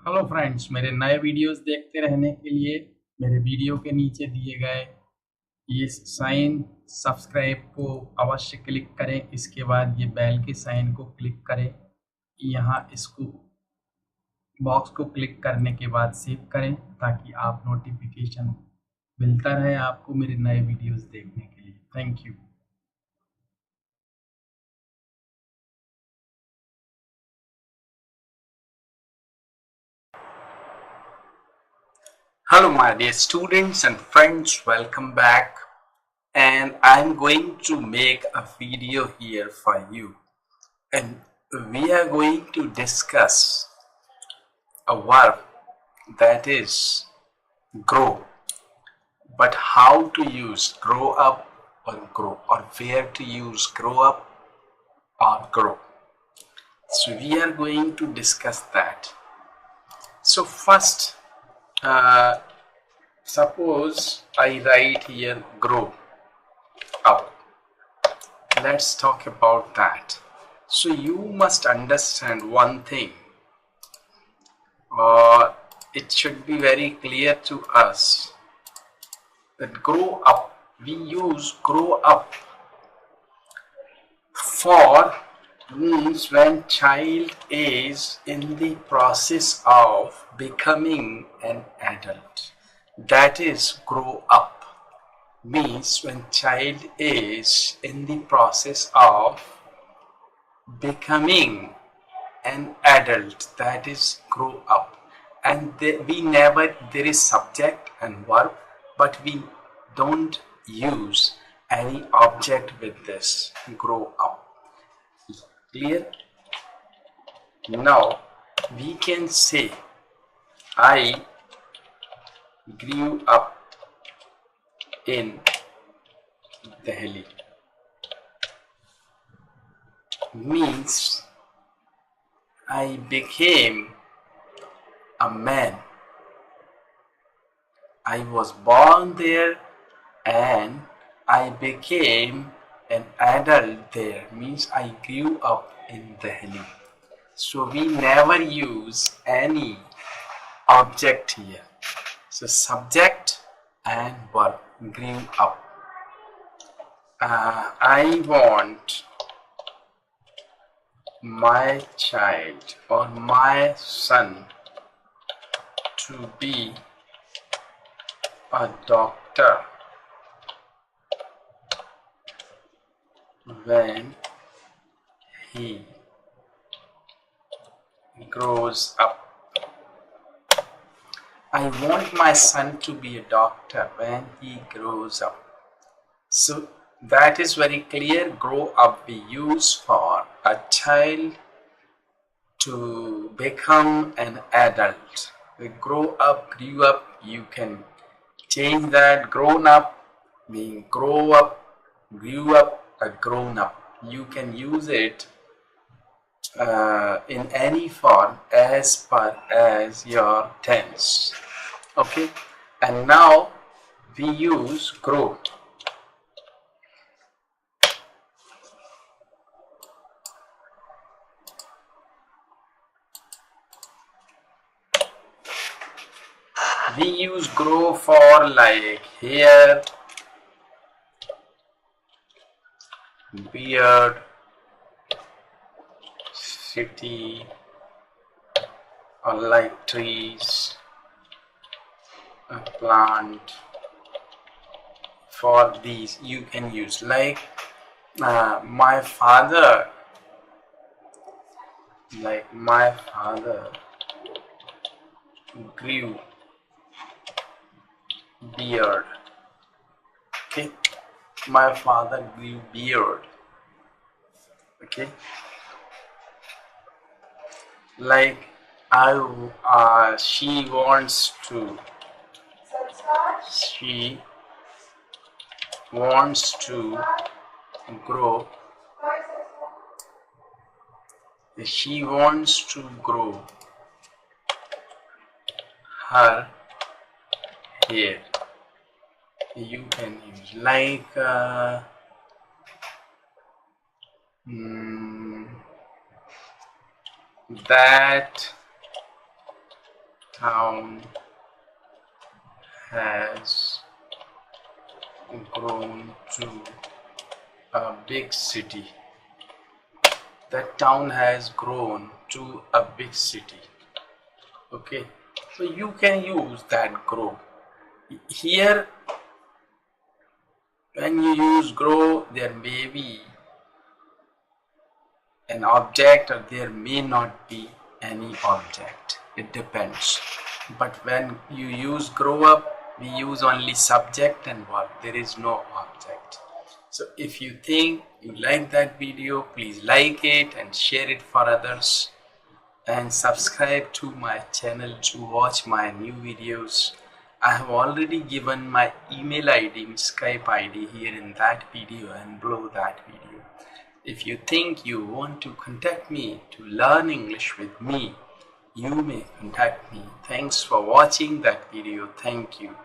Hello friends, मेरे नए videos देखते रहने के लिए मेरे वीडियो के नीचे दिए गए ये साइन सब्सक्राइब को अवश्य क्लिक करें। इसके बाद ये बेल के साइन को क्लिक करें। यहाँ इसको बॉक्स को क्लिक करने के बाद सेव करें ताकि आप नोटिफिकेशन मिलता रहे आपको मेरे नए वीडियोस देखने के लिए। Thank you. Hello my dear students and friends, welcome back, and I'm going to make a video here for you, and we are going to discuss a verb that is grow, but how to use grow up or grow, or where to use grow up or grow. So we are going to discuss that. So first, suppose I write here grow up. Let's talk about that. So you must understand one thing. It should be very clear to us that grow up, we use grow up for means when child is in the process of becoming an adult. That is grow up, means when child is in the process of becoming an adult, that is grow up. And there is subject and verb, but we don't use any object with this grow up. Clear? Now we can say I grew up in Delhi, means I became a man. I was born there and I became an adult there, means I grew up in Delhi. So we never use any object here. So subject and verb, grew up. I want my child or my son to be a doctor when he grows up. I want my son to be a doctor when he grows up. So that is very clear. Grow up we use for a child to become an adult. We grow up, grew up, you can change that. Grown up mean grow up, grew up, a grown up. You can use it in any form as per as your tense. Okay, and now we use grow. We use grow for like hair, beard, city, or like trees, a plant. For these you can use like my father grew beard. Okay, my father grew beard. Okay, like she wants to grow she wants to grow her hair. You can use like that town has grown to a big city. That town has grown to a big city. Okay, so you can use that grow. Here, when you use grow, there may be an object or there may not be any object. It depends. But when you use grow up, we use only subject and verb. There is no object. So if you think you like that video, please like it and share it for others. And subscribe to my channel to watch my new videos. I have already given my email ID, Skype ID here in that video and below that video. If you think you want to contact me to learn English with me, you may contact me. Thanks for watching that video. Thank you.